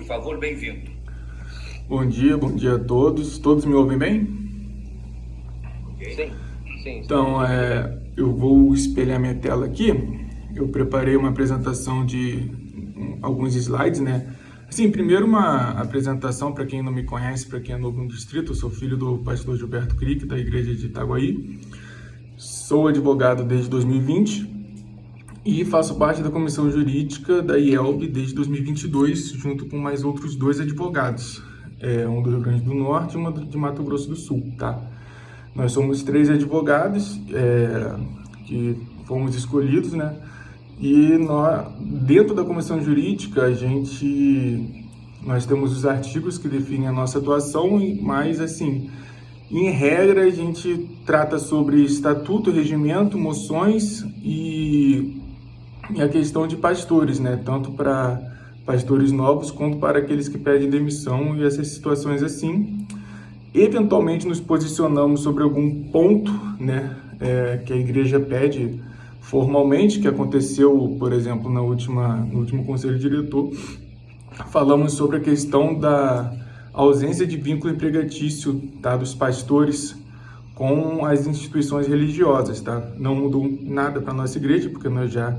favor, bem-vindo. Bom dia a todos. Todos me ouvem bem? Okay. Sim. Então, eu vou espelhar minha tela aqui. Eu preparei uma apresentação de alguns slides, né? Assim, primeiro uma apresentação para quem não me conhece, para quem é novo no distrito. Eu sou filho do pastor Gilberto Crick, da igreja de Itaguaí. Sou advogado desde 2020 e faço parte da comissão jurídica da IELB desde 2022, junto com mais outros 2 advogados. Um do Rio Grande do Norte e uma de Mato Grosso do Sul, tá? Nós somos 3 advogados que fomos escolhidos, né? E dentro da comissão jurídica, nós temos os artigos que definem a nossa atuação, mas, assim, em regra, a gente trata sobre estatuto, regimento, moções e a questão de pastores, né? Tanto para pastores novos quanto para aqueles que pedem demissão e essas situações assim. Eventualmente nos posicionamos sobre algum ponto, né, que a igreja pede formalmente, que aconteceu, por exemplo, no último conselho diretor. Falamos sobre a questão da ausência de vínculo empregatício, tá, dos pastores com as instituições religiosas, tá? Não mudou nada para a nossa igreja, porque nós já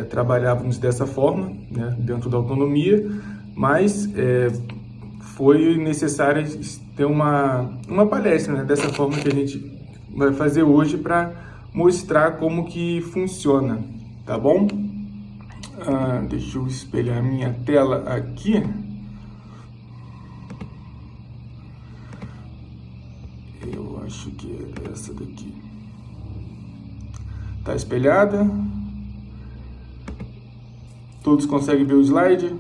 trabalhávamos dessa forma, né, dentro da autonomia, mas foi necessário ter uma palestra, né, dessa forma que a gente vai fazer hoje para mostrar como que funciona, tá bom? Deixa eu espelhar minha tela aqui. Eu acho que é essa daqui. Tá espelhada? Todos conseguem ver o slide?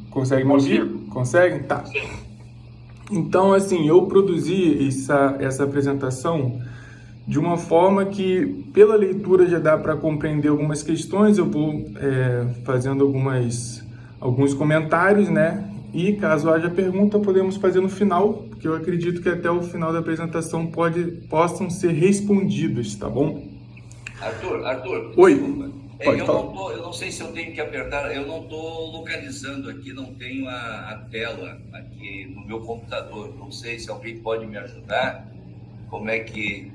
Conseguem me ouvir? Conseguem? Tá. Então, assim, eu produzi essa apresentação de uma forma que, pela leitura, já dá para compreender algumas questões. Eu vou fazendo alguns comentários, né? E caso haja pergunta, podemos fazer no final, porque eu acredito que até o final da apresentação possam ser respondidas, tá bom? Arthur, Oi. Desculpa. Pode falar. Eu não sei se eu tenho que apertar, eu não estou localizando aqui, não tenho a tela aqui no meu computador. Não sei se alguém pode me ajudar. Como é que...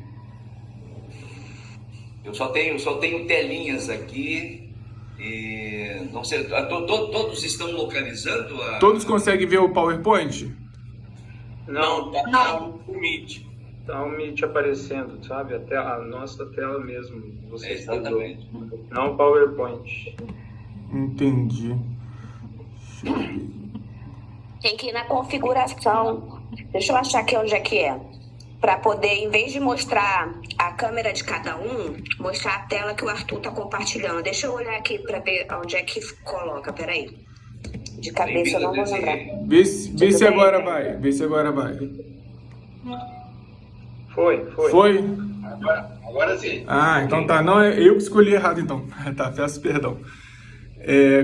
Eu só tenho telinhas aqui e não sei, todos estão localizando a... Todos conseguem ver o PowerPoint? Não, tá o Meet. Tá o Meet aparecendo, sabe? Até a nossa tela mesmo. Você exatamente. Não o PowerPoint. Entendi. Tem que ir na configuração. Deixa eu achar aqui onde é que é. Para poder, em vez de mostrar a câmera de cada um, mostrar a tela que o Arthur está compartilhando. Deixa eu olhar aqui para ver onde é que coloca. Peraí. De cabeça eu não vou lembrar. Vê se agora vai. Vê se agora vai. Foi. Agora sim. Então tá. Não, eu que escolhi errado, então. Tá, peço perdão.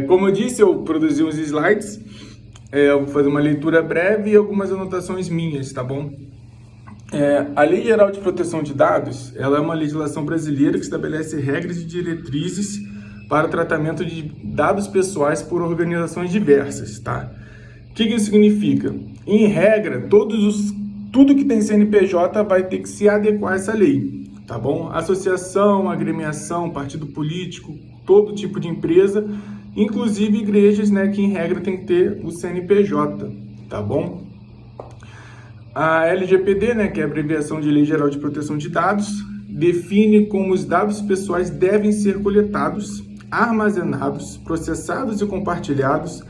Como eu disse, eu produzi uns slides. Eu vou fazer uma leitura breve e algumas anotações minhas, tá bom? A Lei Geral de Proteção de Dados, ela é uma legislação brasileira que estabelece regras e diretrizes para o tratamento de dados pessoais por organizações diversas, tá? O que isso significa? Em regra, tudo que tem CNPJ vai ter que se adequar a essa lei, tá bom? Associação, agremiação, partido político, todo tipo de empresa, inclusive igrejas, né, que em regra tem que ter o CNPJ, tá bom? A LGPD, né, que é a abreviação de Lei Geral de Proteção de Dados, define como os dados pessoais devem ser coletados, armazenados, processados e compartilhados,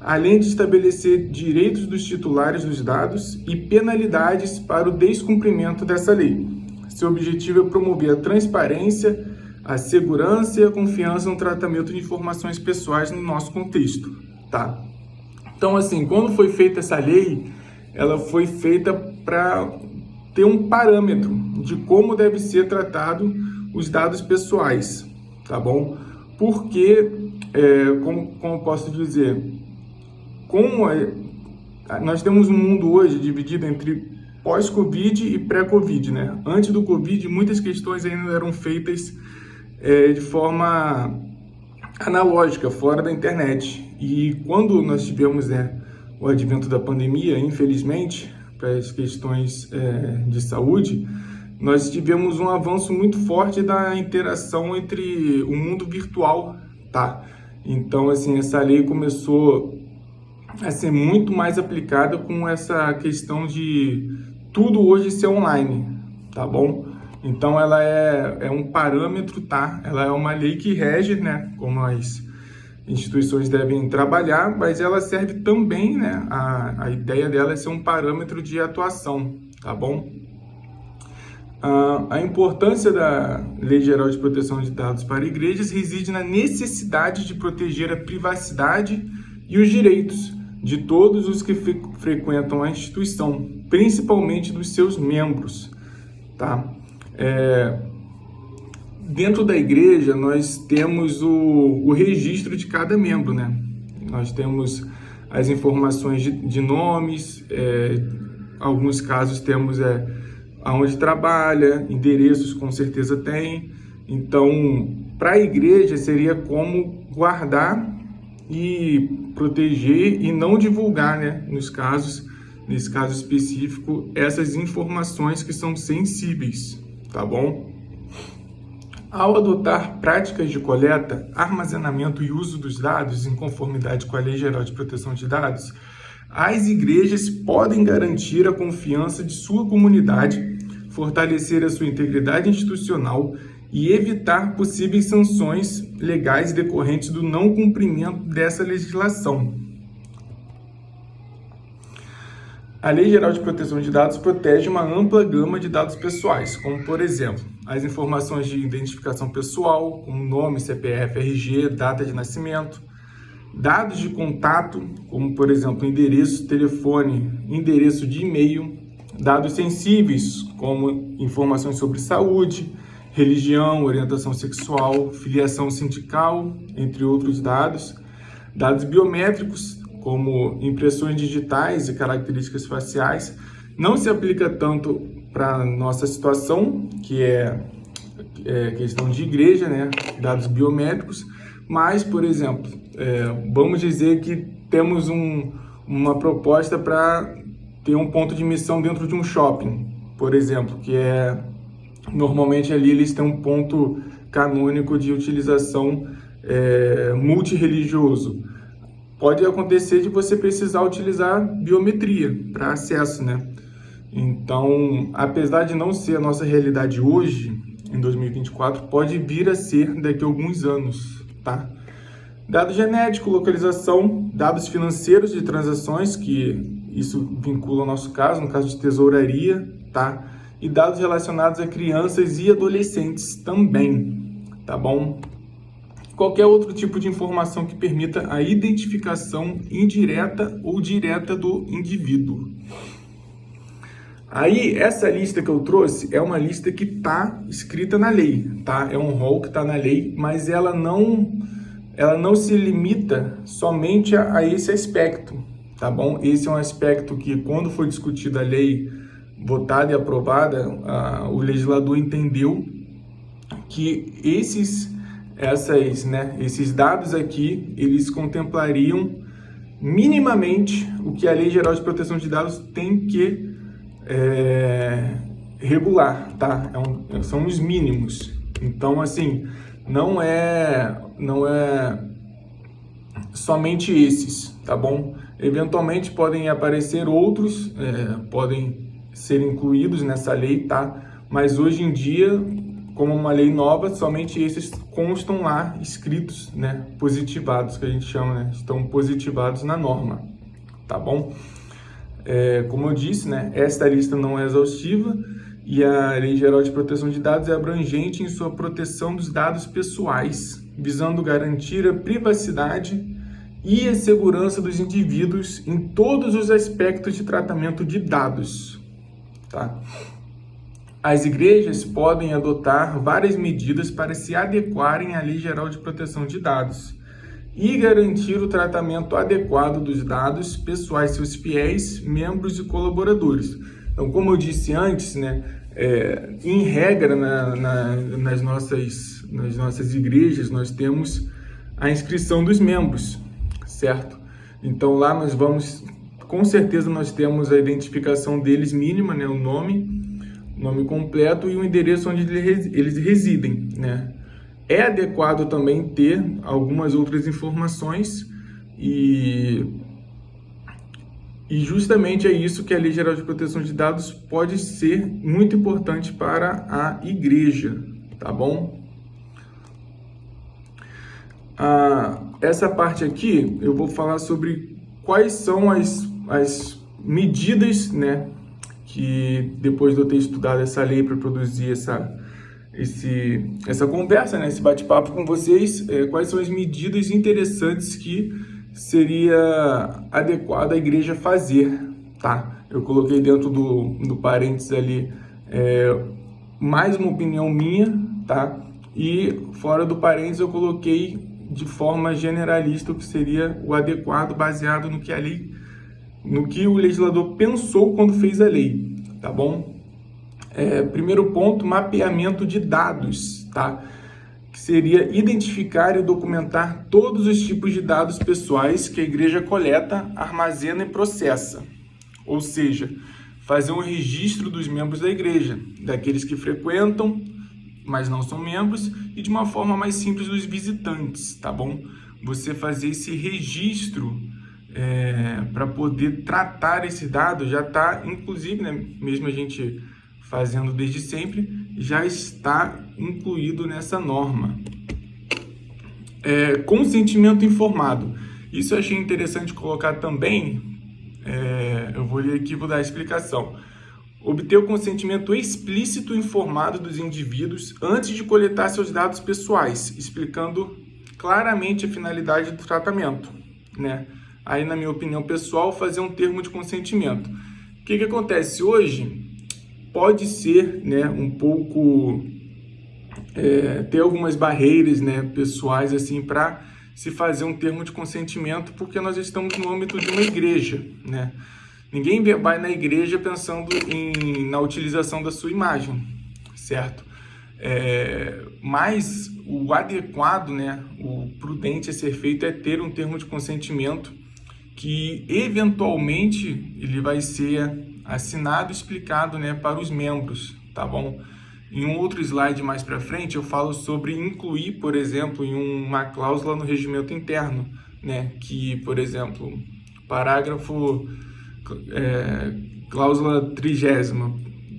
além de estabelecer direitos dos titulares dos dados e penalidades para o descumprimento dessa lei. Seu objetivo é promover a transparência, a segurança e a confiança no tratamento de informações pessoais no nosso contexto, tá? Então, assim, quando foi feita essa lei, ela foi feita para ter um parâmetro de como deve ser tratado os dados pessoais, tá bom? Porque, como eu posso dizer, nós temos um mundo hoje dividido entre pós-Covid e pré-Covid, né? Antes do Covid, muitas questões ainda eram feitas de forma analógica, fora da internet. E quando nós tivemos o advento da pandemia, infelizmente, para as questões de saúde, nós tivemos um avanço muito forte da interação entre o mundo virtual, tá? Então, assim, essa lei começou a ser muito mais aplicada com essa questão de tudo hoje ser online, tá bom? Então, ela é um parâmetro, tá? Ela é uma lei que rege, né, como as instituições devem trabalhar, mas ela serve também, né, a ideia dela é ser um parâmetro de atuação, tá bom? A importância da Lei Geral de Proteção de Dados para igrejas reside na necessidade de proteger a privacidade e os direitos de todos os que frequentam a instituição, principalmente dos seus membros, tá? Dentro da igreja, nós temos o registro de cada membro, né? Nós temos as informações de nomes, alguns casos temos aonde trabalha, endereços com certeza tem. Então, para a igreja seria como guardar e proteger e não divulgar, né? Nesse caso específico, essas informações que são sensíveis, tá bom? Ao adotar práticas de coleta, armazenamento e uso dos dados em conformidade com a Lei Geral de Proteção de Dados, as igrejas podem garantir a confiança de sua comunidade, fortalecer a sua integridade institucional e evitar possíveis sanções legais decorrentes do não cumprimento dessa legislação. A Lei Geral de Proteção de Dados protege uma ampla gama de dados pessoais, como, por exemplo, as informações de identificação pessoal, como nome, CPF, RG, data de nascimento, dados de contato, como, por exemplo, endereço, telefone, endereço de e-mail, dados sensíveis, como informações sobre saúde, religião, orientação sexual, filiação sindical, entre outros dados, dados biométricos, como impressões digitais e características faciais. Não se aplica tanto para a nossa situação, que é questão de igreja, né? Dados biométricos, mas, por exemplo, vamos dizer que temos uma proposta para ter um ponto de emissão dentro de um shopping, por exemplo, que normalmente ali eles têm um ponto canônico de utilização multirreligioso. Pode acontecer de você precisar utilizar biometria para acesso, né? Então, apesar de não ser a nossa realidade hoje, em 2024, pode vir a ser daqui a alguns anos, tá? Dado genético, localização, dados financeiros de transações, que isso vincula ao nosso caso, no caso de tesouraria, tá? E dados relacionados a crianças e adolescentes também, tá bom? Qualquer outro tipo de informação que permita a identificação indireta ou direta do indivíduo. Aí, essa lista que eu trouxe é uma lista que está escrita na lei, tá? É um rol que está na lei, mas ela não se limita somente a esse aspecto, tá bom? Esse é um aspecto que, quando foi discutida a lei, votada e aprovada, o legislador entendeu que esses dados aqui, eles contemplariam minimamente o que a Lei Geral de Proteção de Dados tem que regular, tá? São os mínimos. Então, assim, não é somente esses, tá bom? Eventualmente podem aparecer outros, podem ser incluídos nessa lei, tá? Mas hoje em dia, como uma lei nova, somente esses constam lá escritos, né? Positivados, que a gente chama, né? Estão positivados na norma, tá bom? Como eu disse, né? Esta lista não é exaustiva e a Lei Geral de Proteção de Dados é abrangente em sua proteção dos dados pessoais, visando garantir a privacidade e a segurança dos indivíduos em todos os aspectos de tratamento de dados, tá? As igrejas podem adotar várias medidas para se adequarem à Lei Geral de Proteção de Dados e garantir o tratamento adequado dos dados pessoais de seus fiéis, membros e colaboradores. Então, como eu disse antes, né, em regra, nas nossas igrejas, nós temos a inscrição dos membros, certo? Então lá nós vamos, com certeza nós temos a identificação deles mínima, né? O nome completo e o endereço onde eles residem, né? É adequado também ter algumas outras informações e justamente é isso que a Lei Geral de Proteção de Dados pode ser muito importante para a igreja, tá bom? Essa parte aqui eu vou falar sobre quais são as medidas, né, que depois de eu ter estudado essa lei para produzir essa conversa, né, esse bate-papo com vocês, quais são as medidas interessantes que seria adequado a igreja fazer, tá? Eu coloquei dentro do parênteses ali mais uma opinião minha, tá? E fora do parênteses eu coloquei de forma generalista o que seria o adequado baseado no que o legislador pensou quando fez a lei, tá bom? Primeiro ponto, mapeamento de dados, tá? Que seria identificar e documentar todos os tipos de dados pessoais que a igreja coleta, armazena e processa. Ou seja, fazer um registro dos membros da igreja, daqueles que frequentam, mas não são membros, e de uma forma mais simples dos visitantes, tá bom? Você fazer esse registro para poder tratar esse dado já está, inclusive, né, mesmo a gente fazendo desde sempre, já está incluído nessa norma. Consentimento informado. Isso eu achei interessante colocar também. Eu vou ler aqui e vou dar a explicação. Obter o consentimento explícito e informado dos indivíduos antes de coletar seus dados pessoais, explicando claramente a finalidade do tratamento, né? Aí, na minha opinião pessoal, fazer um termo de consentimento. O que acontece hoje? Pode ser, né, um pouco ter algumas barreiras, né, pessoais assim para se fazer um termo de consentimento, porque nós estamos no âmbito de uma igreja, né? Ninguém vai na igreja pensando na utilização da sua imagem, certo? Mas o adequado, né, o prudente a ser feito é ter um termo de consentimento que eventualmente ele vai ser assinado e explicado, né, para os membros, tá bom? Em um outro slide mais para frente eu falo sobre incluir, por exemplo, em uma cláusula no regimento interno, né, que, por exemplo, parágrafo, cláusula 30ª,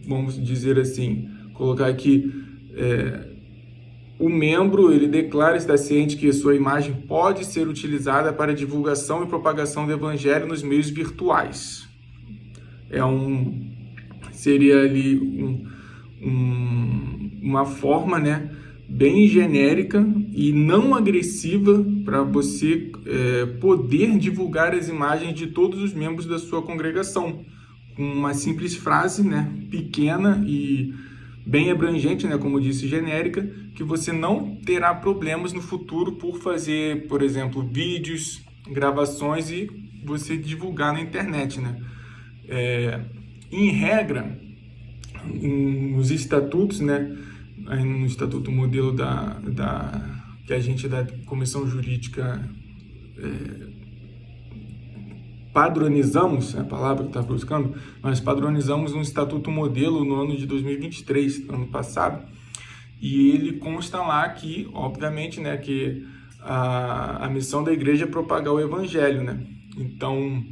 vamos dizer assim, colocar aqui, o membro, ele declara estar ciente que sua imagem pode ser utilizada para divulgação e propagação do evangelho nos meios virtuais. Seria ali uma forma, né, bem genérica e não agressiva para você poder divulgar as imagens de todos os membros da sua congregação, com uma simples frase, né, pequena e bem abrangente, né, como disse, genérica, que você não terá problemas no futuro por fazer, por exemplo, vídeos, gravações e você divulgar na internet, né? Em regra, nos estatutos, né, no estatuto modelo que a gente da Comissão Jurídica padronizamos, é a palavra que está buscando, nós padronizamos um estatuto modelo no ano de 2023, ano passado, e ele consta lá que, obviamente, né, que a missão da igreja é propagar o evangelho, né? Então,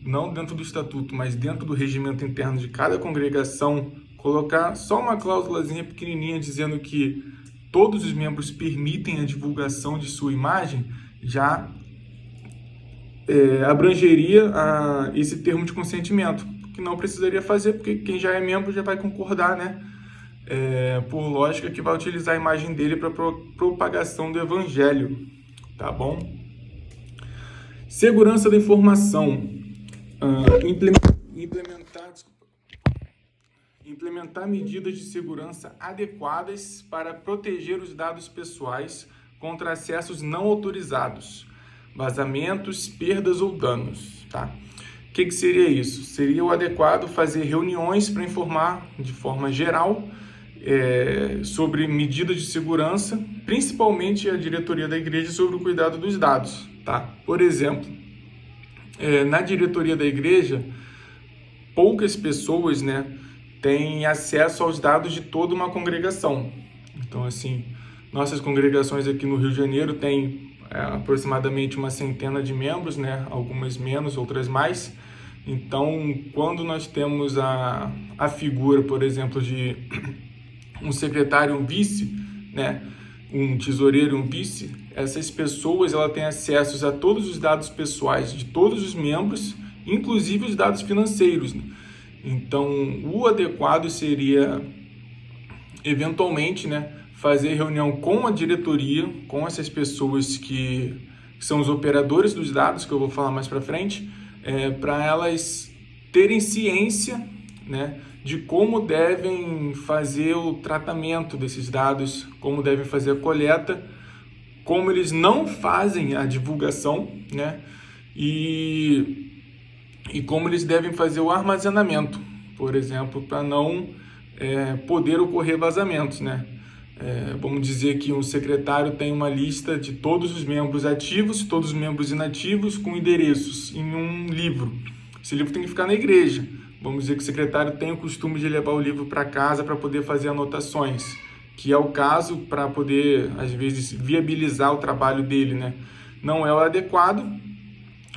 não dentro do estatuto, mas dentro do regimento interno de cada congregação, colocar só uma cláusulazinha pequenininha dizendo que todos os membros permitem a divulgação de sua imagem, já abrangeria esse termo de consentimento, que não precisaria fazer, porque quem já é membro já vai concordar, né? Por lógica, que vai utilizar a imagem dele para propagação do evangelho, tá bom? Segurança da informação. Implementar medidas de segurança adequadas para proteger os dados pessoais contra acessos não autorizados, vazamentos, perdas ou danos, tá? O que seria isso? Seria o adequado fazer reuniões para informar de forma geral sobre medidas de segurança, principalmente a diretoria da igreja sobre o cuidado dos dados, tá? Por exemplo, na diretoria da igreja, poucas pessoas, né, têm acesso aos dados de toda uma congregação. Então, assim, nossas congregações aqui no Rio de Janeiro têm aproximadamente uma centena de membros, né, algumas menos, outras mais. Então, quando nós temos a figura, por exemplo, de um secretário, um vice, né, um tesoureiro, um vice, essas pessoas têm acesso a todos os dados pessoais de todos os membros, inclusive os dados financeiros, né? Então, o adequado seria, eventualmente, né, fazer reunião com a diretoria, com essas pessoas que são os operadores dos dados, que eu vou falar mais para frente, para elas terem ciência, né, de como devem fazer o tratamento desses dados, como devem fazer a coleta, como eles não fazem a divulgação, né, e como eles devem fazer o armazenamento, por exemplo, para não poder ocorrer vazamentos, né. Vamos dizer que um secretário tem uma lista de todos os membros ativos, todos os membros inativos, com endereços em um livro. Esse livro tem que ficar na igreja. Vamos dizer que o secretário tem o costume de levar o livro para casa para poder fazer anotações, que é o caso para poder, às vezes, viabilizar o trabalho dele, né? Não é o adequado.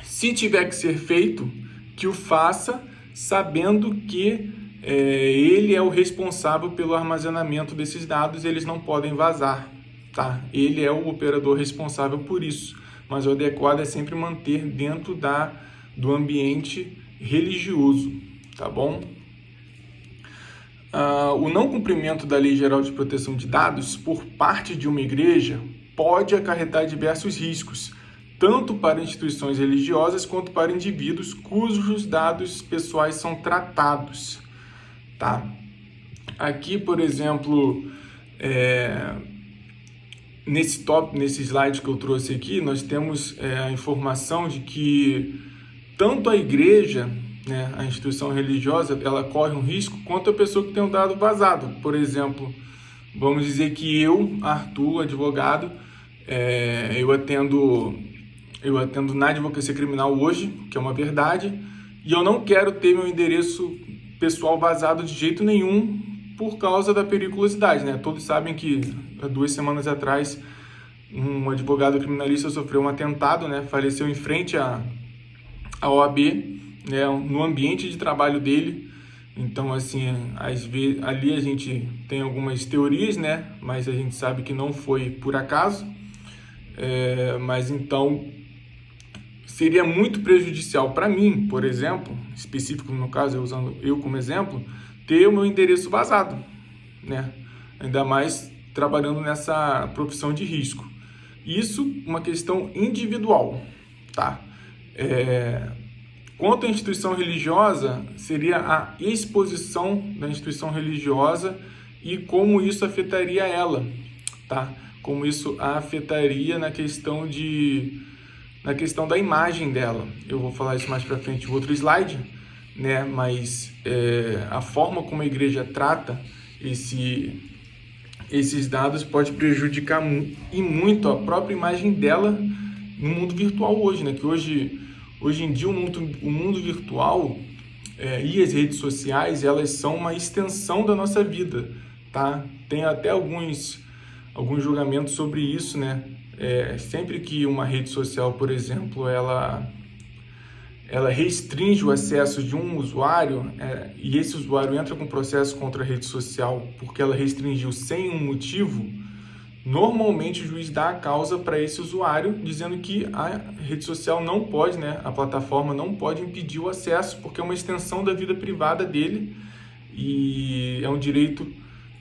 Se tiver que ser feito, que o faça sabendo que ele é o responsável pelo armazenamento desses dados, eles não podem vazar, tá? Ele é o operador responsável por isso, mas o adequado é sempre manter dentro do ambiente religioso, tá bom? O não cumprimento da Lei Geral de Proteção de Dados por parte de uma igreja pode acarretar diversos riscos, tanto para instituições religiosas quanto para indivíduos cujos dados pessoais são tratados. Tá? Aqui, por exemplo, nesse slide que eu trouxe aqui, nós temos a informação de que tanto a igreja, né, a instituição religiosa, ela corre um risco quanto a pessoa que tem um dado vazado. Por exemplo, vamos dizer que eu, Arthur, advogado, eu atendo na advocacia criminal hoje, que é uma verdade, e eu não quero ter meu endereço pessoal vazado de jeito nenhum por causa da periculosidade, né? Todos sabem que há 2 semanas atrás um advogado criminalista sofreu um atentado, né? Faleceu em frente à OAB, né? No ambiente de trabalho dele. Então, assim, às vezes, ali a gente tem algumas teorias, né? Mas a gente sabe que não foi por acaso. Mas então seria muito prejudicial para mim, por exemplo, específico no meu caso, usando eu como exemplo, ter o meu endereço vazado, né? Ainda mais trabalhando nessa profissão de risco. Isso uma questão individual, tá? Quanto à instituição religiosa, seria a exposição da instituição religiosa e como isso afetaria ela, tá? Como isso a afetaria na questão da imagem dela. Eu vou falar isso mais para frente em outro slide, né? Mas a forma como a igreja trata esses dados pode prejudicar e muito a própria imagem dela no mundo virtual hoje, né? Que hoje em dia o mundo virtual e as redes sociais, elas são uma extensão da nossa vida, tá? Tem até alguns julgamentos sobre isso, né? Sempre que uma rede social, por exemplo, ela restringe o acesso de um usuário e esse usuário entra com processo contra a rede social porque ela restringiu sem um motivo, normalmente o juiz dá a causa para esse usuário dizendo que a rede social não pode, né, a plataforma não pode impedir o acesso porque é uma extensão da vida privada dele e é um direito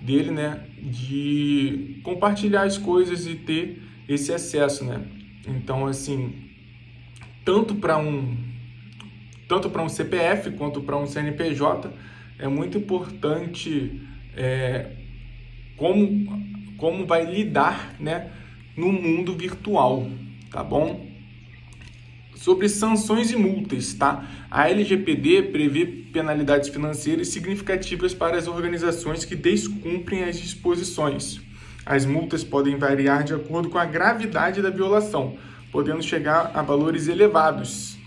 dele, né, de compartilhar as coisas e ter esse acesso, né? Então, assim, tanto para um CPF quanto para um CNPJ é muito importante como vai lidar, né, no mundo virtual, tá bom? Sobre sanções e multas, tá? A LGPD prevê penalidades financeiras significativas para as organizações que descumprem as disposições. As multas podem variar de acordo com a gravidade da violação, podendo chegar a valores elevados.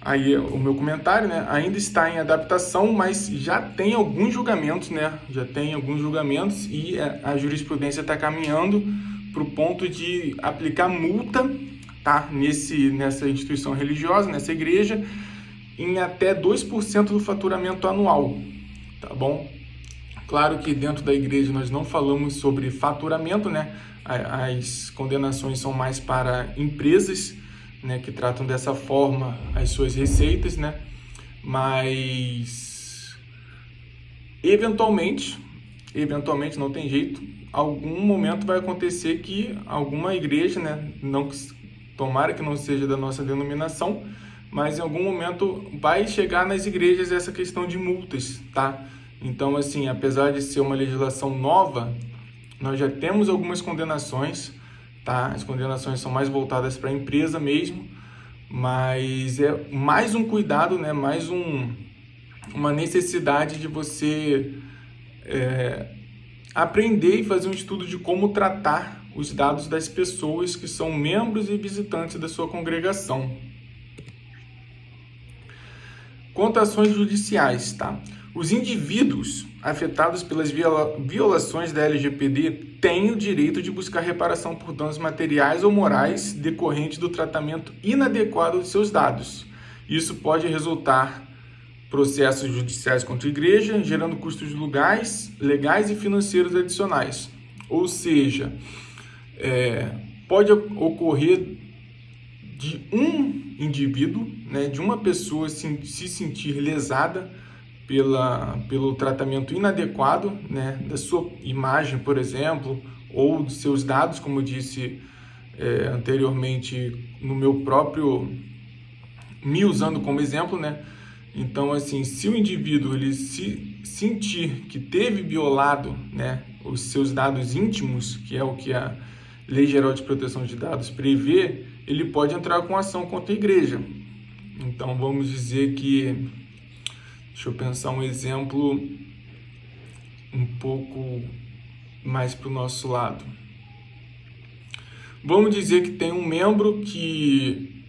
Aí o meu comentário, né? Ainda está em adaptação, mas já tem alguns julgamentos, né? Já tem alguns julgamentos e a jurisprudência está caminhando para o ponto de aplicar multa, tá? Nessa instituição religiosa, nessa igreja, em até 2% do faturamento anual, tá bom? Claro que dentro da igreja nós não falamos sobre faturamento, né? As condenações são mais para empresas, né, que tratam dessa forma as suas receitas, né? Mas eventualmente não tem jeito, algum momento vai acontecer que alguma igreja, né, tomara que não seja da nossa denominação, mas em algum momento vai chegar nas igrejas essa questão de multas, tá? Então, assim, apesar de ser uma legislação nova, nós já temos algumas condenações, tá? As condenações são mais voltadas para a empresa mesmo, mas é mais um cuidado, né? Mais uma necessidade de você aprender e fazer um estudo de como tratar os dados das pessoas que são membros e visitantes da sua congregação. Quanto a ações judiciais, tá? Os indivíduos afetados pelas violações da LGPD têm o direito de buscar reparação por danos materiais ou morais decorrentes do tratamento inadequado de seus dados. Isso pode resultar em processos judiciais contra a igreja, gerando custos legais e financeiros adicionais. Ou seja, pode ocorrer de um indivíduo, né, de uma pessoa se sentir lesada pelo tratamento inadequado, né, da sua imagem, por exemplo, ou dos seus dados, como eu disse anteriormente, no meu próprio, me usando como exemplo, né? Então, assim, se o indivíduo ele se sentir que teve violado, né, os seus dados íntimos, que é o que a Lei Geral de Proteção de Dados prevê, ele pode entrar com ação contra a igreja. Então, vamos dizer que... Deixa eu pensar um exemplo um pouco mais para o nosso lado. Vamos dizer que tem um membro que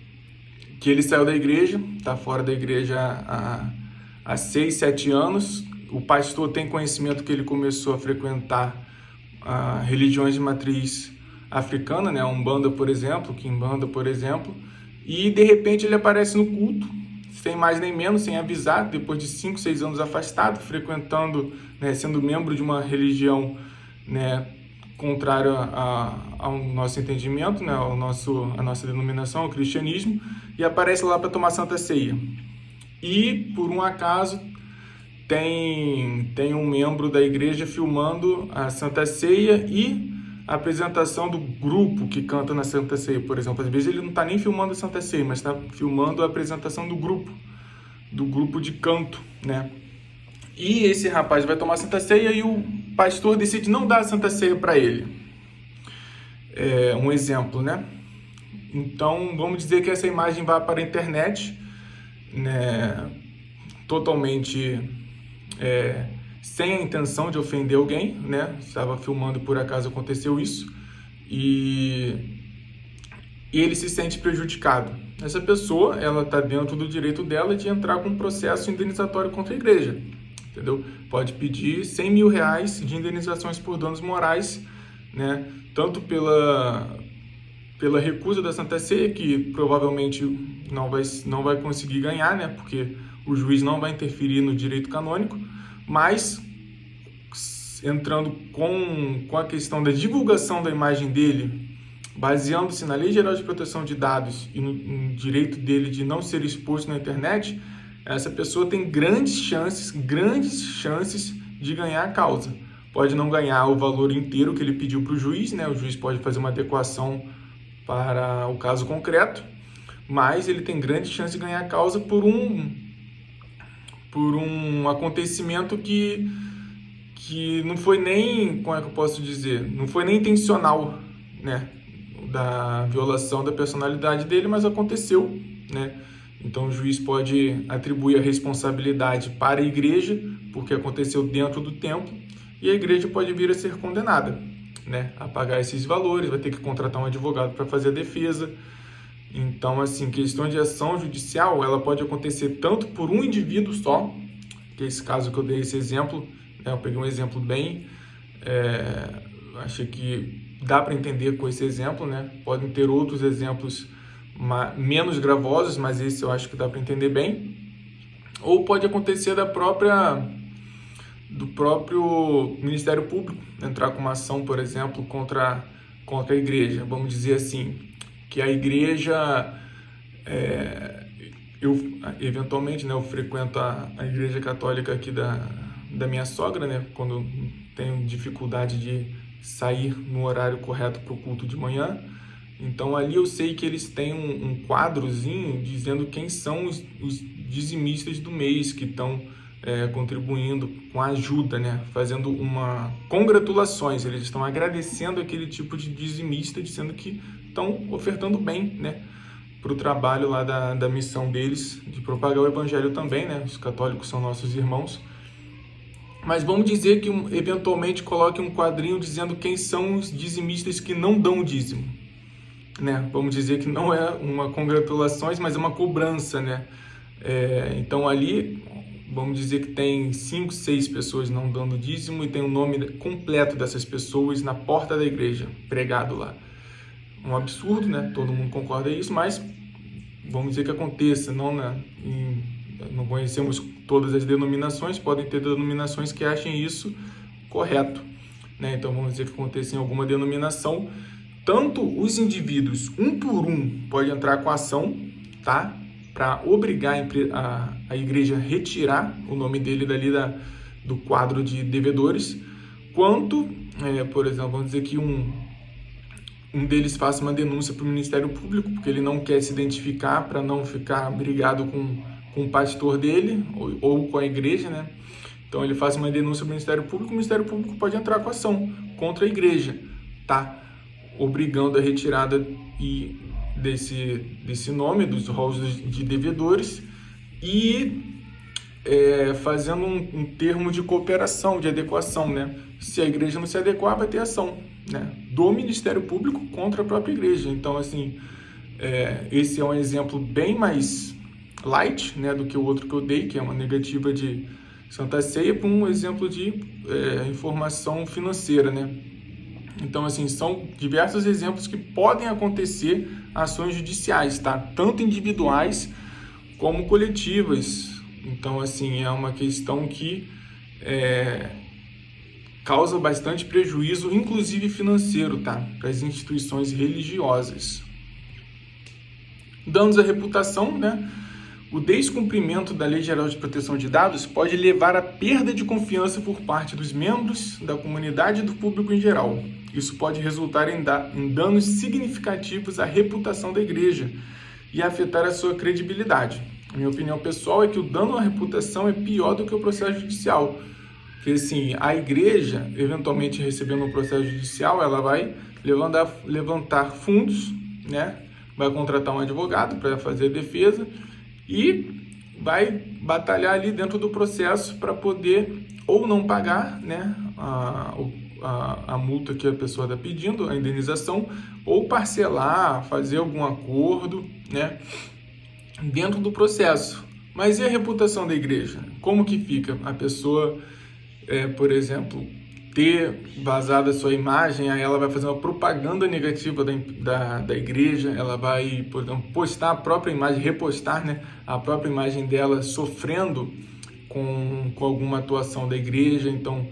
ele saiu da igreja, está fora da igreja há 6, 7 anos. O pastor tem conhecimento que ele começou a frequentar religiões de matriz africana, né? Umbanda, por exemplo, Quimbanda, por exemplo, e de repente ele aparece no culto, sem mais nem menos, sem avisar, depois de 5, 6 anos afastado, frequentando, né, sendo membro de uma religião, né, contrária ao nosso entendimento, né, a nossa denominação, o cristianismo, e aparece lá para tomar Santa Ceia. E, por um acaso, tem um membro da igreja filmando a Santa Ceia e a apresentação do grupo que canta na Santa Ceia, por exemplo. Às vezes ele não está nem filmando a Santa Ceia, mas está filmando a apresentação do grupo de canto, né? E esse rapaz vai tomar a Santa Ceia e o pastor decide não dar a Santa Ceia para ele. É um exemplo, né? Então, vamos dizer que essa imagem vai para a internet, né, totalmente... sem a intenção de ofender alguém, né? Estava filmando e por acaso aconteceu isso e ele se sente prejudicado. Essa pessoa, ela está dentro do direito dela de entrar com um processo indenizatório contra a igreja, entendeu? Pode pedir 100 mil reais de indenizações por danos morais, né? Tanto pela recusa da Santa Ceia, que provavelmente não vai conseguir ganhar, né? Porque o juiz não vai interferir no direito canônico, mas entrando com a questão da divulgação da imagem dele, baseando-se na Lei Geral de Proteção de Dados e no direito dele de não ser exposto na internet, essa pessoa tem grandes chances de ganhar a causa. Pode não ganhar o valor inteiro que ele pediu para o juiz, né? O juiz pode fazer uma adequação para o caso concreto, mas ele tem grande chance de ganhar a causa por um acontecimento que não foi nem, como é que eu posso dizer, não foi nem intencional, né, da violação da personalidade dele, mas aconteceu, né? Então o juiz pode atribuir a responsabilidade para a igreja, porque aconteceu dentro do templo, e a igreja pode vir a ser condenada, né, a pagar esses valores, vai ter que contratar um advogado para fazer a defesa. Então, assim, questão de ação judicial, ela pode acontecer tanto por um indivíduo só, que é esse caso que eu dei esse exemplo, né, eu peguei um exemplo bem, achei que dá para entender com esse exemplo, né? Podem ter outros exemplos menos gravosos, mas esse eu acho que dá para entender bem. Ou pode acontecer do próprio Ministério Público entrar com uma ação, por exemplo, contra a igreja. Vamos dizer assim, que a igreja, eventualmente, né, eu frequento a igreja católica aqui da minha sogra, né, quando tenho dificuldade de sair no horário correto para o culto de manhã. Então ali eu sei que eles têm um quadrozinho dizendo quem são os dizimistas do mês que estão contribuindo com a ajuda, né? Fazendo congratulações, eles estão agradecendo aquele tipo de dizimista, dizendo que estão ofertando bem, né, para o trabalho lá da missão deles, de propagar o evangelho também, né? Os católicos são nossos irmãos. Mas vamos dizer que eventualmente coloque um quadrinho dizendo quem são os dizimistas que não dão o dízimo, né? Vamos dizer que não é uma congratulações, mas é uma cobrança, né? Então ali, vamos dizer que tem 5, 6 pessoas não dando dízimo e tem o nome completo dessas pessoas na porta da igreja, pregado lá. Um absurdo, né? Todo mundo concorda com isso, mas vamos dizer que aconteça, não conhecemos todas as denominações, podem ter denominações que achem isso correto, né? Então vamos dizer que aconteça em alguma denominação, tanto os indivíduos, um por um, pode entrar com a ação, tá? Para obrigar a igreja a retirar o nome dele dali do quadro de devedores, quanto, por exemplo, vamos dizer que um deles faça uma denúncia para o Ministério Público, porque ele não quer se identificar para não ficar brigado com o pastor dele ou com a igreja, né? Então ele faz uma denúncia para o Ministério Público pode entrar com ação contra a igreja, tá? Obrigando a retirada desse nome, dos rolos de devedores, e fazendo um termo de cooperação, de adequação, né? Se a igreja não se adequar, vai ter ação, né, do Ministério Público contra a própria igreja. Então, assim, esse é um exemplo bem mais light, né, do que o outro que eu dei, que é uma negativa de Santa Ceia, para um exemplo de informação financeira, né? Então, assim, são diversos exemplos que podem acontecer ações judiciais, tá? Tanto individuais como coletivas. Então, assim, é uma questão que causa bastante prejuízo, inclusive financeiro, tá? Para as instituições religiosas. Danos à reputação, né? O descumprimento da Lei Geral de Proteção de Dados pode levar à perda de confiança por parte dos membros da comunidade e do público em geral. Isso pode resultar em danos significativos à reputação da igreja e afetar a sua credibilidade. A minha opinião pessoal é que o dano à reputação é pior do que o processo judicial. Porque, assim, a igreja, eventualmente recebendo um processo judicial, ela vai levantar fundos, né? Vai contratar um advogado para fazer a defesa e vai batalhar ali dentro do processo para poder ou não pagar, né, a multa que a pessoa está pedindo, a indenização, ou parcelar, fazer algum acordo, né, dentro do processo. Mas e a reputação da igreja? Como que fica? A pessoa, por exemplo, ter vazado a sua imagem, aí ela vai fazer uma propaganda negativa da igreja, ela vai, por exemplo, postar a própria imagem, repostar, né, a própria imagem dela sofrendo com alguma atuação da igreja. Então,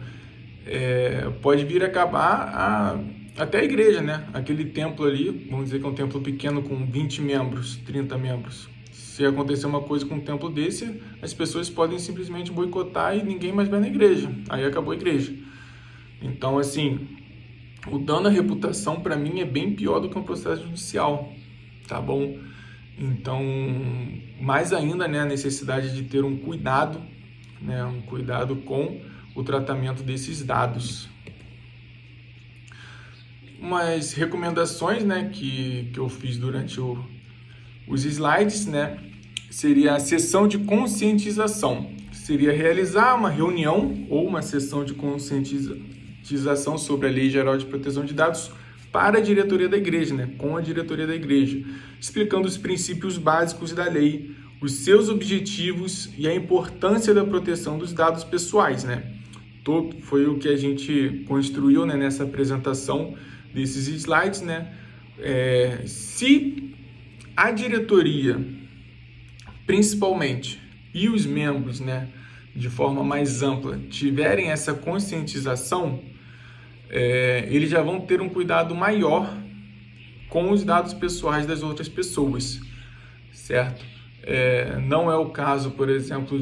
pode vir a acabar até a igreja, né? Aquele templo ali, vamos dizer que é um templo pequeno com 20 membros, 30 membros. Se acontecer uma coisa com um templo desse, as pessoas podem simplesmente boicotar e ninguém mais vai na igreja. Aí acabou a igreja. Então, assim, o dano à reputação, para mim, é bem pior do que um processo judicial, tá bom? Então, mais ainda, né, a necessidade de ter um cuidado, né, um cuidado com o tratamento desses dados. umas recomendações, né, que eu fiz durante os slides, né, seria a sessão de conscientização. Seria realizar uma reunião ou uma sessão de conscientização sobre a Lei Geral de Proteção de Dados para a diretoria da igreja, né, com a diretoria da igreja, explicando os princípios básicos da lei, os seus objetivos e a importância da proteção dos dados pessoais, né. Foi o que a gente construiu, né, nessa apresentação desses slides, né. Se a diretoria, principalmente, e os membros, né, de forma mais ampla, tiverem essa conscientização, eles já vão ter um cuidado maior com os dados pessoais das outras pessoas, certo? Não é o caso, por exemplo,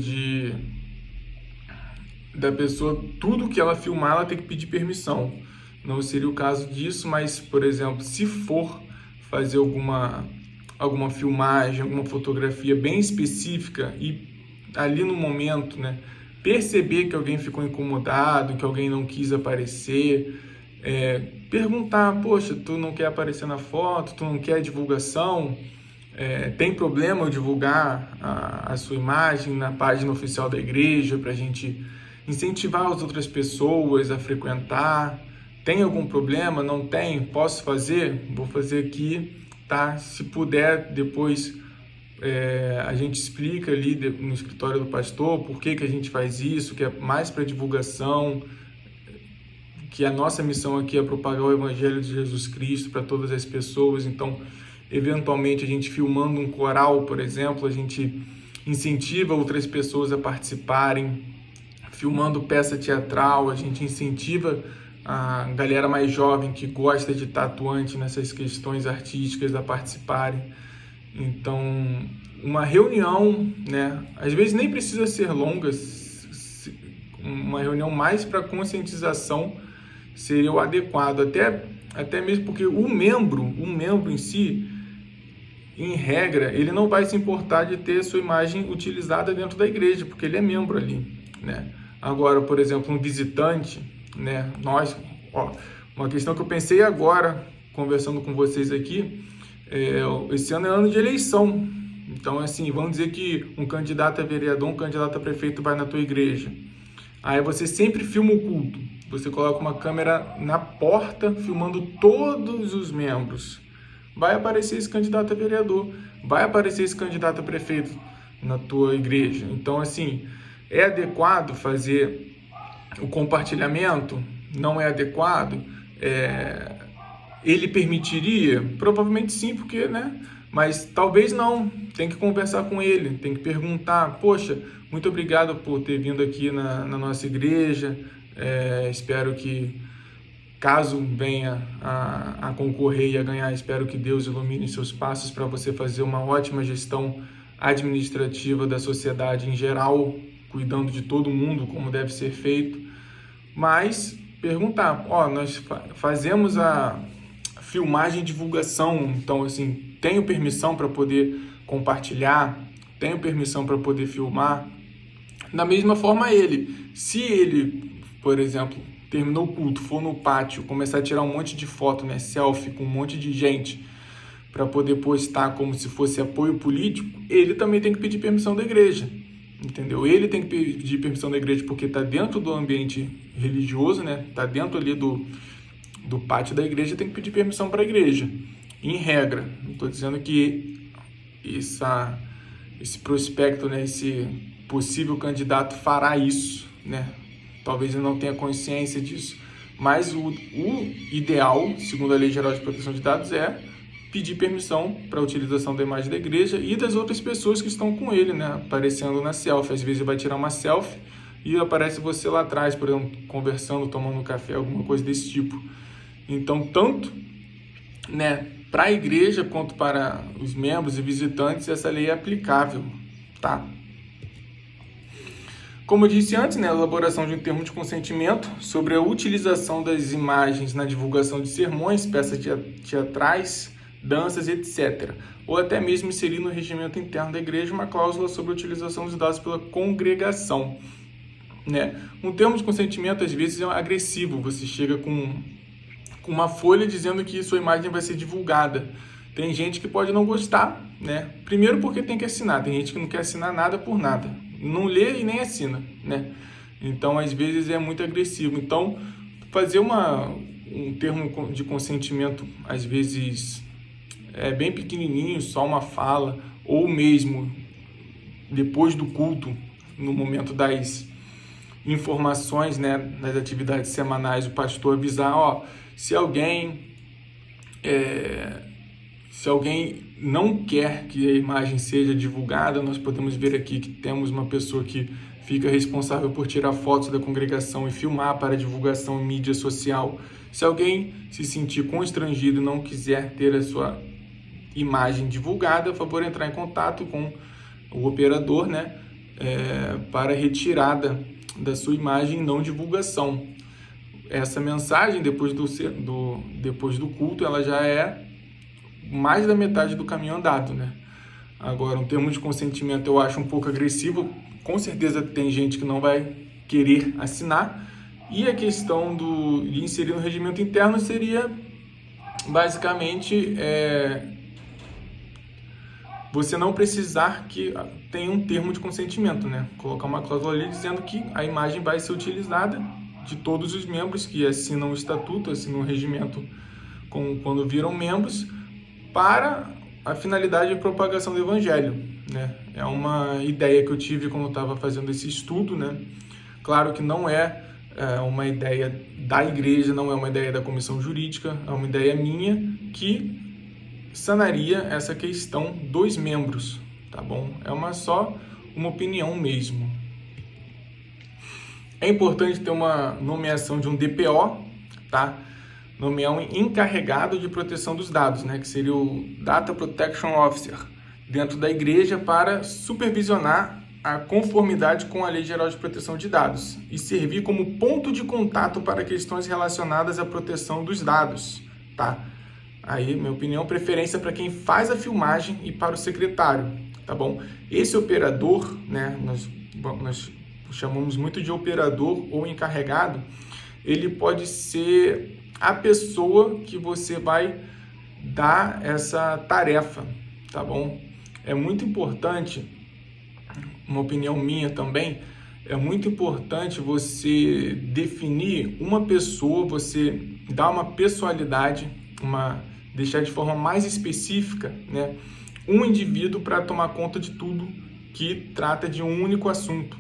da pessoa, tudo que ela filmar, ela tem que pedir permissão. Não seria o caso disso, mas, por exemplo, se for fazer alguma filmagem, alguma fotografia bem específica e ali no momento, né, perceber que alguém ficou incomodado, que alguém não quis aparecer, perguntar, poxa, tu não quer aparecer na foto, tu não quer divulgação, tem problema eu divulgar a sua imagem na página oficial da igreja para a gente incentivar as outras pessoas a frequentar? Tem algum problema? Não tem? Posso fazer? Vou fazer aqui, tá? Se puder, depois a gente explica ali no escritório do pastor por que a gente faz isso, que é mais para divulgação, que a nossa missão aqui é propagar o Evangelho de Jesus Cristo para todas as pessoas. Então, eventualmente, a gente filmando um coral, por exemplo, a gente incentiva outras pessoas a participarem. Filmando peça teatral, a gente incentiva a galera mais jovem que gosta de estar atuante nessas questões artísticas a participarem. Então, uma reunião, né, às vezes nem precisa ser longa, uma reunião mais para conscientização seria o adequado, até mesmo porque o membro em si, em regra, ele não vai se importar de ter sua imagem utilizada dentro da igreja, porque ele é membro ali, né? Agora, por exemplo, um visitante, né? Uma questão que eu pensei agora, conversando com vocês aqui, esse ano é ano de eleição. Então, assim, vamos dizer que um candidato a vereador, um candidato a prefeito vai na tua igreja. Aí você sempre filma o culto. Você coloca uma câmera na porta, filmando todos os membros. Vai aparecer esse candidato a vereador, vai aparecer esse candidato a prefeito na tua igreja. Então, assim, é adequado fazer o compartilhamento? Não é adequado? Ele permitiria? Provavelmente sim, porque, né? Mas talvez não. Tem que conversar com ele, tem que perguntar, poxa, muito obrigado por ter vindo aqui na nossa igreja, espero que, caso venha a concorrer e a ganhar, espero que Deus ilumine seus passos para você fazer uma ótima gestão administrativa da sociedade em geral, cuidando de todo mundo como deve ser feito. Mas perguntar, nós fazemos a filmagem e divulgação, então assim, tenho permissão para poder compartilhar, tenho permissão para poder filmar. Da mesma forma se ele, por exemplo, terminou o culto, for no pátio, começar a tirar um monte de foto, né, selfie com um monte de gente, para poder postar como se fosse apoio político, ele também tem que pedir permissão da igreja, entendeu? Ele tem que pedir permissão da igreja porque está dentro do ambiente religioso, né? Está dentro ali do pátio da igreja, tem que pedir permissão para a igreja, em regra. Não estou dizendo que esse prospecto, né, esse possível candidato fará isso, né? Talvez ele não tenha consciência disso, mas o ideal, segundo a Lei Geral de Proteção de Dados, é pedir permissão para a utilização da imagem da igreja e das outras pessoas que estão com ele, né, aparecendo na selfie. Às vezes ele vai tirar uma selfie e aparece você lá atrás, por exemplo, conversando, tomando um café, alguma coisa desse tipo. Então, tanto, né, para a igreja quanto para os membros e visitantes, essa lei é aplicável, tá? Como eu disse antes, né, a elaboração de um termo de consentimento sobre a utilização das imagens na divulgação de sermões, peças teatrais, danças, etc. Ou até mesmo inserir no regimento interno da igreja uma cláusula sobre a utilização dos dados pela congregação, né? Um termo de consentimento, às vezes, é agressivo. Você chega com uma folha dizendo que sua imagem vai ser divulgada. Tem gente que pode não gostar, né? Primeiro porque tem que assinar, tem gente que não quer assinar nada por nada, não lê e nem assina, né? Então, às vezes é muito agressivo. Então, fazer um termo de consentimento, às vezes, é bem pequenininho, só uma fala, ou mesmo depois do culto, no momento das informações, né, das atividades semanais, o pastor avisar, ó, se alguém não quer que a imagem seja divulgada, nós podemos ver aqui que temos uma pessoa que fica responsável por tirar fotos da congregação e filmar para divulgação em mídia social. Se alguém se sentir constrangido e não quiser ter a sua imagem divulgada, por favor, entrar em contato com o operador, né, para retirada da sua imagem e não divulgação. Essa mensagem, depois do culto, ela já é mais da metade do caminho andado, né? Agora, um termo de consentimento eu acho um pouco agressivo, com certeza tem gente que não vai querer assinar, e a questão de inserir no regimento interno seria, basicamente, você não precisar que tenha um termo de consentimento, né? Colocar uma cláusula ali dizendo que a imagem vai ser utilizada de todos os membros que assinam o estatuto, assinam o regimento quando viram membros, para a finalidade de propagação do evangelho, né? É uma ideia que eu tive quando eu estava fazendo esse estudo, né? Claro que não é uma ideia da igreja, não é uma ideia da comissão jurídica, é uma ideia minha que sanaria essa questão dos membros, tá bom? É só uma opinião mesmo. É importante ter uma nomeação de um DPO, tá? Nomear um encarregado de proteção dos dados, né? Que seria o Data Protection Officer, dentro da igreja, para supervisionar a conformidade com a Lei Geral de Proteção de Dados e servir como ponto de contato para questões relacionadas à proteção dos dados, tá? Aí, minha opinião, preferência para quem faz a filmagem e para o secretário, tá bom? Esse operador, né, nós chamamos muito de operador ou encarregado, ele pode ser a pessoa que você vai dar essa tarefa, tá bom? É muito importante, uma opinião minha também, é muito importante você definir uma pessoa, você dar uma pessoalidade, deixar de forma mais específica, né, um indivíduo para tomar conta de tudo que trata de um único assunto.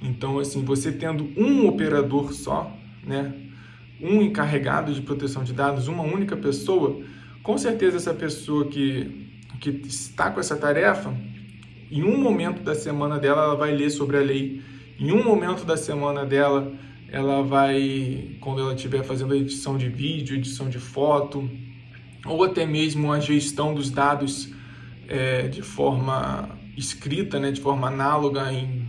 Então, assim, você tendo um operador só, né, um encarregado de proteção de dados, uma única pessoa, com certeza essa pessoa que está com essa tarefa, em um momento da semana dela, ela vai ler sobre a lei, em um momento da semana dela, ela vai, quando ela estiver fazendo a edição de vídeo, edição de foto, ou até mesmo a gestão dos dados de forma escrita, né, de forma análoga em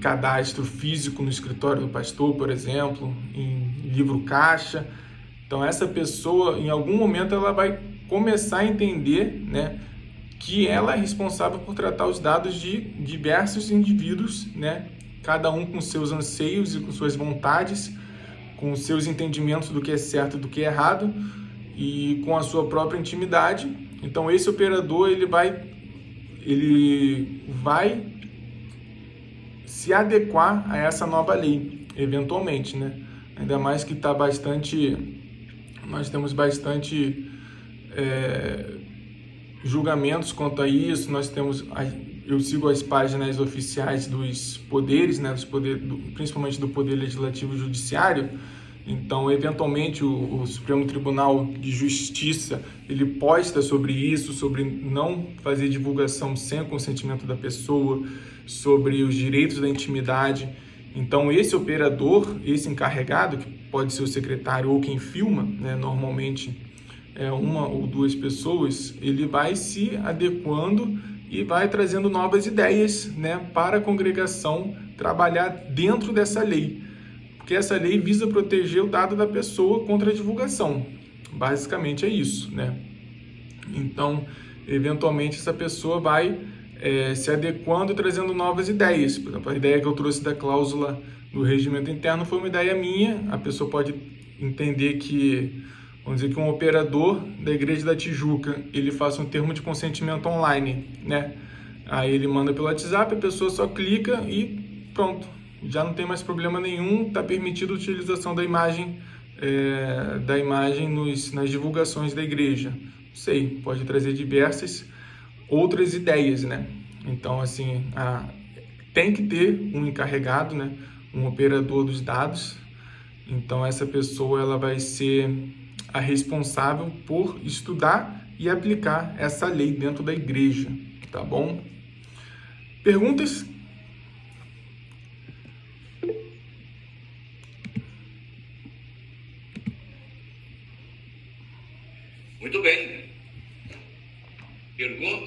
cadastro físico no escritório do pastor, por exemplo, em livro caixa. Então, essa pessoa, em algum momento, ela vai começar a entender, né, que ela é responsável por tratar os dados de diversos indivíduos, né, cada um com seus anseios e com suas vontades, com seus entendimentos do que é certo e do que é errado, e com a sua própria intimidade. Então, esse operador ele vai se adequar a essa nova lei, eventualmente, né? Ainda mais que nós temos bastante julgamentos quanto a isso. Eu sigo as páginas oficiais dos poderes, né? Principalmente do Poder Legislativo e Judiciário. Então, eventualmente, o Supremo Tribunal de Justiça, ele posta sobre isso, sobre não fazer divulgação sem o consentimento da pessoa, sobre os direitos da intimidade. Então, esse operador, esse encarregado, que pode ser o secretário ou quem filma, né, normalmente é uma ou duas pessoas, ele vai se adequando e vai trazendo novas ideias, né, para a congregação trabalhar dentro dessa lei. Porque essa lei visa proteger o dado da pessoa contra a divulgação. Basicamente é isso, né? Então, eventualmente, essa pessoa vai se adequando e trazendo novas ideias. Por exemplo, a ideia que eu trouxe da cláusula do regimento interno foi uma ideia minha. A pessoa pode entender que, vamos dizer que um operador da Igreja da Tijuca, ele faça um termo de consentimento online, né? Aí ele manda pelo WhatsApp, a pessoa só clica e pronto, já não tem mais problema nenhum, está permitida a utilização da imagem nas divulgações da igreja. Não sei, pode trazer diversas outras ideias, né? Então, assim, tem que ter um encarregado, né? Um operador dos dados. Então, essa pessoa ela vai ser a responsável por estudar e aplicar essa lei dentro da igreja, tá bom? Perguntas? Muito bem. Perguntas?